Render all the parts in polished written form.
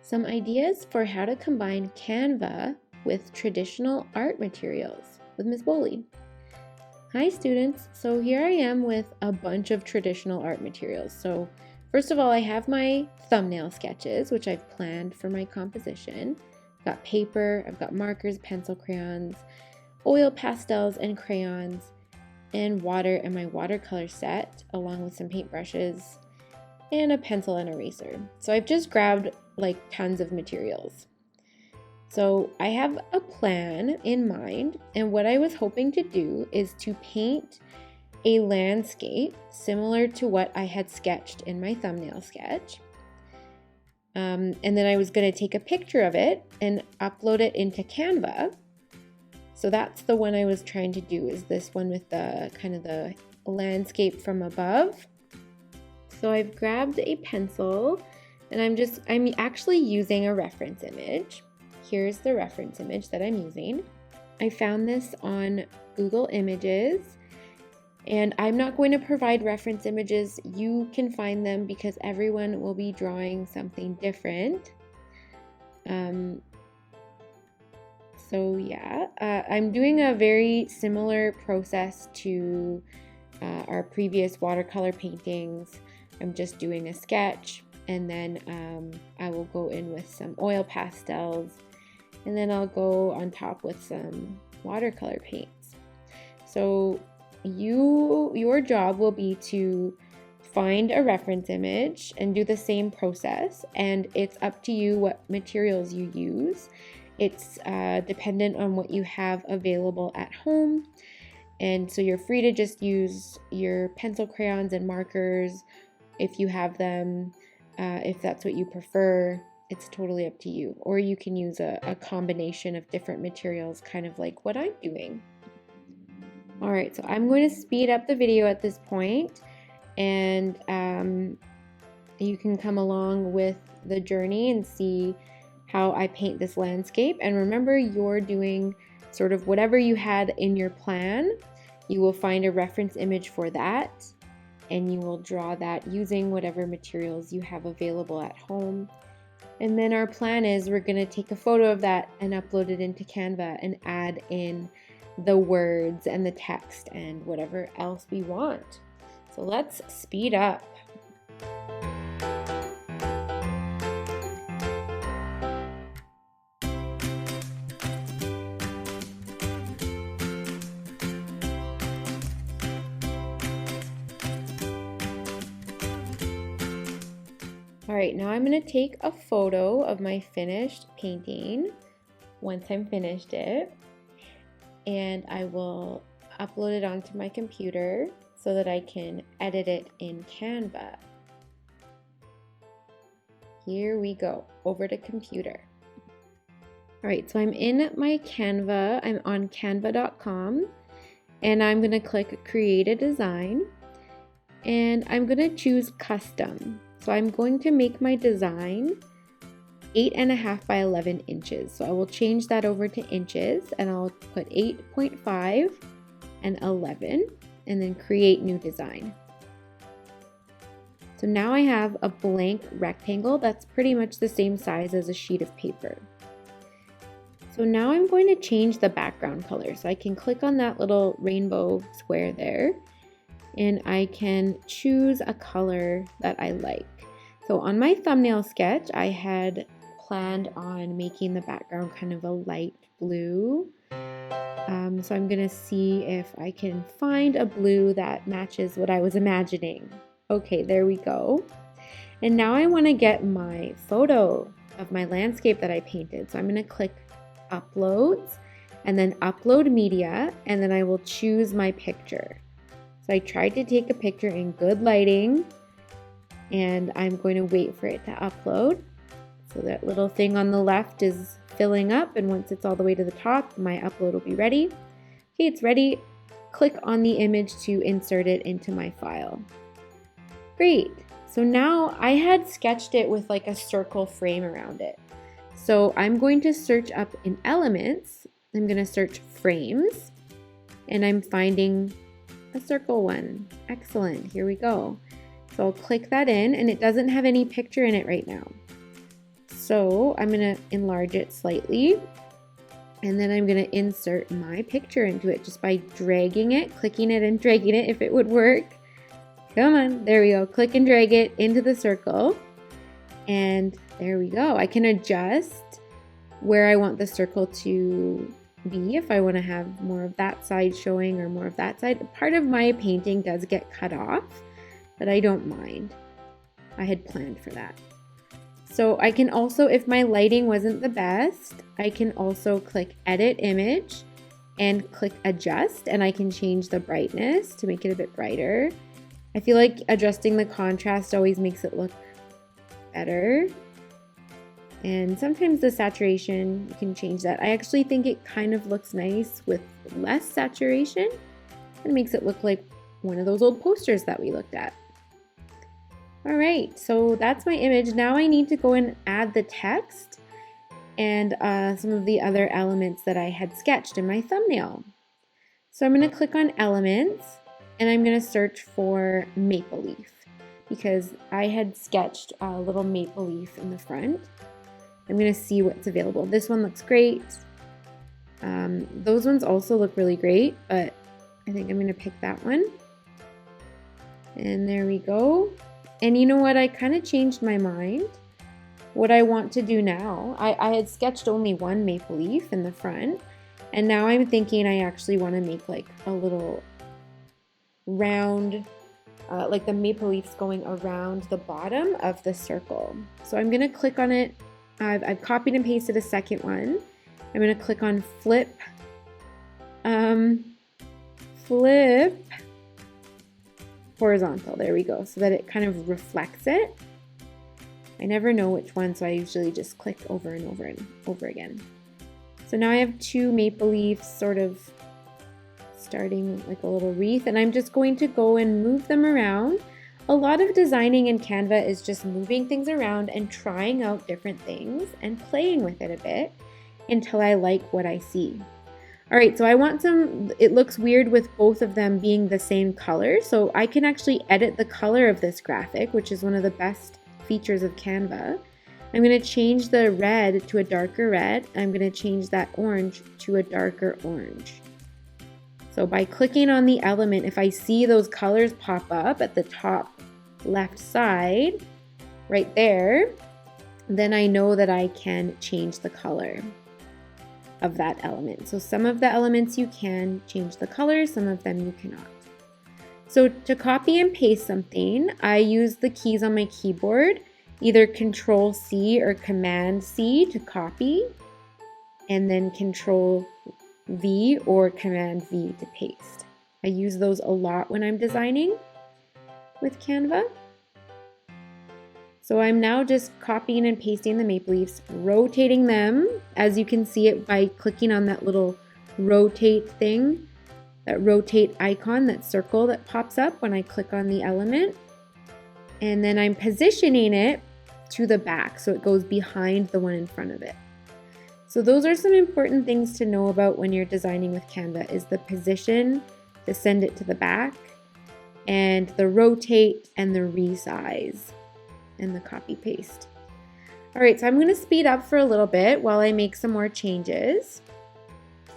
Some ideas for how to combine Canva with traditional art materials with Ms.Boley. Hi students, so here I am with a bunch of traditional art materials. So first of all, I have my thumbnail sketches, which I've planned for my composition. I've got paper, I've got markers, pencil, crayons, oil pastels and crayons, and water and my watercolor set, along with some paintbrushes and a pencil and eraser. So I've just grabbed like tons of materials. So I have a plan in mind, and what I was hoping to do is to paint a landscape similar to what I had sketched in my thumbnail sketch. And then I was going to take a picture of it and upload it into Canva. So that's the one I was trying to do, is this one with the kind of the landscape from above. So I've grabbed a pencil and I'm actually using a reference image. Here's the reference image that I'm using. I found this on Google Images, and I'm not going to provide reference images. You can find them because everyone will be drawing something different. So yeah, I'm doing a very similar process to our previous watercolor paintings. I'm just doing a sketch, and then I will go in with some oil pastels, and then I'll go on top with some watercolor paints. So your job will be to find a reference image and do the same process, and it's up to you what materials you use. It's dependent on what you have available at home, and so you're free to just use your pencil, crayons, and markers if you have them. If that's what you prefer, it's totally up to you. Or you can use a combination of different materials, kind of like what I'm doing. All right, so I'm going to speed up the video at this point, and you can come along with the journey and see how I paint this landscape. And remember, you're doing sort of whatever you had in your plan. You will find a reference image for that, and you will draw that using whatever materials you have available at home. And then our plan is we're going to take a photo of that and upload it into Canva and add in the words and the text and whatever else we want. So let's speed up. All right, now I'm going to take a photo of my finished painting once I'm finished it, and I will upload it onto my computer so that I can edit it in Canva. Here we go, over to computer. All right, so I'm in my Canva. I'm on canva.com, and I'm going to click Create a Design, and I'm going to choose Custom. So I'm going to make my design 8.5 by 11 inches. So I will change that over to inches, and I'll put 8.5 and 11, and then create new design. So now I have a blank rectangle that's pretty much the same size as a sheet of paper. So now I'm going to change the background color. So I can click on that little rainbow square there, and I can choose a color that I like. So on my thumbnail sketch, I had planned on making the background kind of a light blue. So I'm gonna see if I can find a blue that matches what I was imagining. Okay, there we go. And now I wanna get my photo of my landscape that I painted. So I'm gonna click Uploads, and then Upload Media, and then I will choose my picture. So I tried to take a picture in good lighting, and I'm going to wait for it to upload. So that little thing on the left is filling up, and once it's all the way to the top, my upload will be ready. Okay, it's ready. Click on the image to insert it into my file. Great. So now I had sketched it with like a circle frame around it. So I'm going to search up in Elements. I'm going to search Frames, and I'm finding a circle one. Excellent, here we go. So I'll click that in, and it doesn't have any picture in it right now. So I'm going to enlarge it slightly, and then I'm going to insert my picture into it just by dragging it, clicking it and dragging it if it would work. Come on, there we go. Click and drag it into the circle, and there we go. I can adjust where I want the circle to be, if I want to have more of that side showing or more of that side. Part of my painting does get cut off, but I don't mind. I had planned for that. So I can also, if my lighting wasn't the best, I can also click Edit Image and click Adjust, and I can change the brightness to make it a bit brighter. I feel like adjusting the contrast always makes it look better. And sometimes the saturation, you can change that. I actually think it kind of looks nice with less saturation. It makes it look like one of those old posters that we looked at. All right, so that's my image. Now I need to go and add the text and some of the other elements that I had sketched in my thumbnail. So I'm going to click on Elements, and I'm going to search for maple leaf because I had sketched a little maple leaf in the front. I'm going to see what's available. This one looks great. Those ones also look really great, but I think I'm going to pick that one. And there we go. And you know what? I kind of changed my mind. What I want to do now, I had sketched only one maple leaf in the front, and now I'm thinking I actually want to make like a little round, like the maple leaves going around the bottom of the circle. So I'm going to click on it. I've copied and pasted a second one. I'm going to click on flip horizontal. There we go, so that it kind of reflects it. I never know which one, so I usually just click over and over and over again. So now I have two maple leaves sort of starting like a little wreath, and I'm just going to go and move them around. A lot of designing in Canva is just moving things around and trying out different things and playing with it a bit until I like what I see. All right, so I want some, it looks weird with both of them being the same color, so I can actually edit the color of this graphic, which is one of the best features of Canva. I'm going to change the red to a darker red. I'm going to change that orange to a darker orange. So by clicking on the element, if I see those colors pop up at the top left side, right there, then I know that I can change the color of that element. So some of the elements you can change the color, some of them you cannot. So to copy and paste something, I use the keys on my keyboard, either Control C or Command C to copy, and then Control V or Command V to paste. I use those a lot when I'm designing with Canva. So I'm now just copying and pasting the maple leaves, rotating them, as you can see it by clicking on that little rotate thing, that rotate icon, that circle that pops up when I click on the element. And then I'm positioning it to the back so it goes behind the one in front of it. So those are some important things to know about when you're designing with Canva, is the position to send it to the back, and the rotate and the resize and the copy paste. All right, so I'm going to speed up for a little bit while I make some more changes.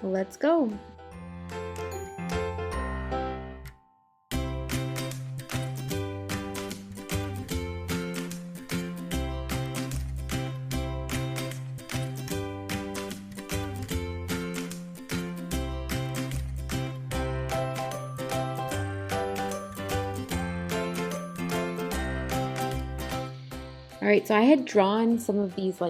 So let's go. All right, so I had drawn some of these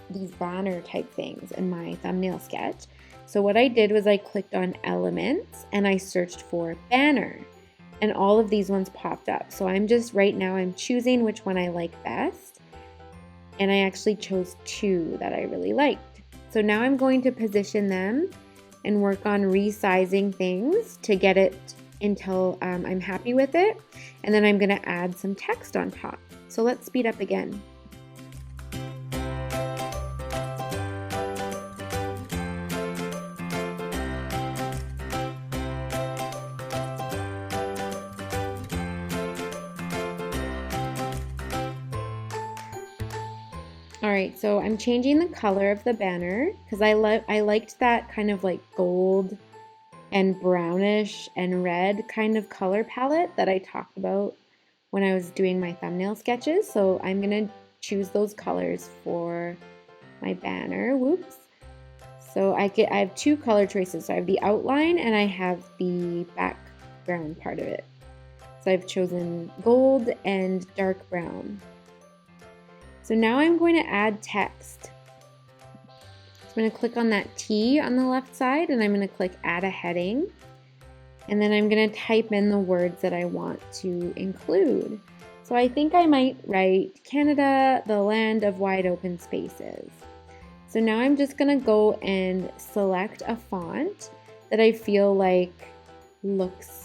these banner type things in my thumbnail sketch. So what I did was I clicked on elements and I searched for banner, and all of these ones popped up. So I'm just right now I'm choosing which one I like best, and I actually chose two that I really liked. So now I'm going to position them and work on resizing things to get it until I'm happy with it, and then I'm going to add some text on top. So let's speed up again. All right, so I'm changing the color of the banner because I liked that kind of like gold and brownish and red kind of color palette that I talked about when I was doing my thumbnail sketches. So I'm gonna choose those colors for my banner. Whoops. So I have two color choices. So I have the outline and I have the background part of it. So I've chosen gold and dark brown. So now I'm going to add text. So I'm going to click on that T on the left side and I'm going to click add a heading. And then I'm going to type in the words that I want to include. So I think I might write Canada, the land of wide open spaces. So now I'm just going to go and select a font that I feel like looks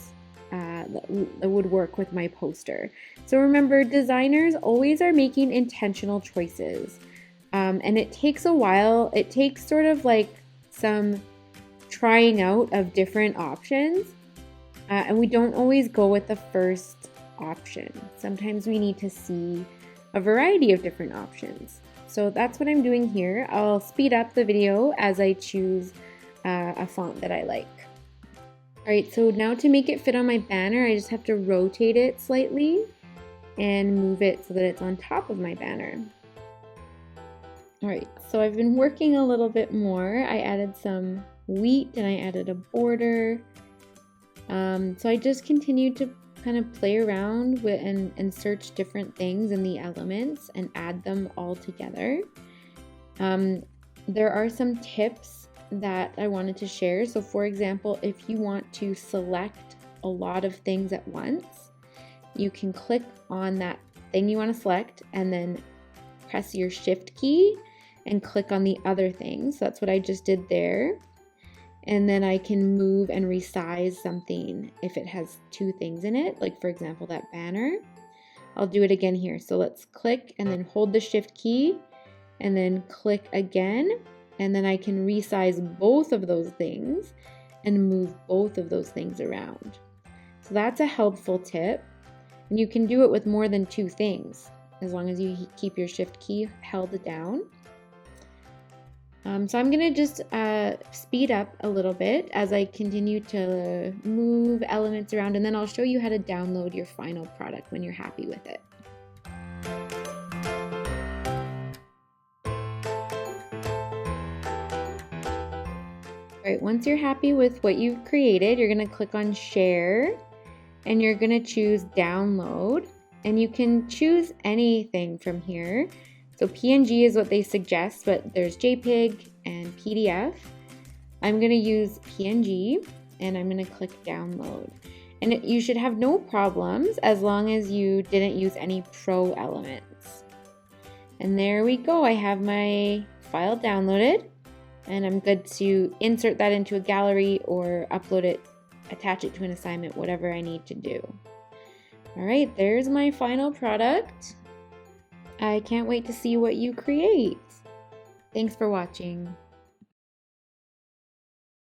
that would work with my poster. So remember, designers always are making intentional choices. And it takes a while. It takes sort of like some trying out of different options. And we don't always go with the first option. Sometimes we need to see a variety of different options. So that's what I'm doing here. I'll speed up the video as I choose a font that I like. All right, so now to make it fit on my banner, I just have to rotate it slightly and move it so that it's on top of my banner. All right, so I've been working a little bit more. I added some wheat and I added a border. So I just continued to kind of play around with and search different things in the elements and add them all together. There are some tips that I wanted to share. So for example, if you want to select a lot of things at once, you can click on that thing you want to select and then press your shift key and click on the other things. So that's what I just did there. And then I can move and resize something if it has two things in it, like for example, that banner. I'll do it again here. So let's click and then hold the shift key and then click again. And then I can resize both of those things and move both of those things around. So that's a helpful tip. And you can do it with more than two things, as long as you keep your shift key held down. So I'm gonna just speed up a little bit as I continue to move elements around, and then I'll show you how to download your final product when you're happy with it. All right, once you're happy with what you've created, you're gonna click on share and you're gonna choose download, and you can choose anything from here. So PNG is what they suggest, but there's JPEG and PDF. I'm gonna use PNG and I'm gonna click download. And you should have no problems as long as you didn't use any pro elements. And there we go, I have my file downloaded. And I'm good to insert that into a gallery or upload it, attach it to an assignment, whatever I need to do. All right, there's my final product. I can't wait to see what you create. Thanks for watching.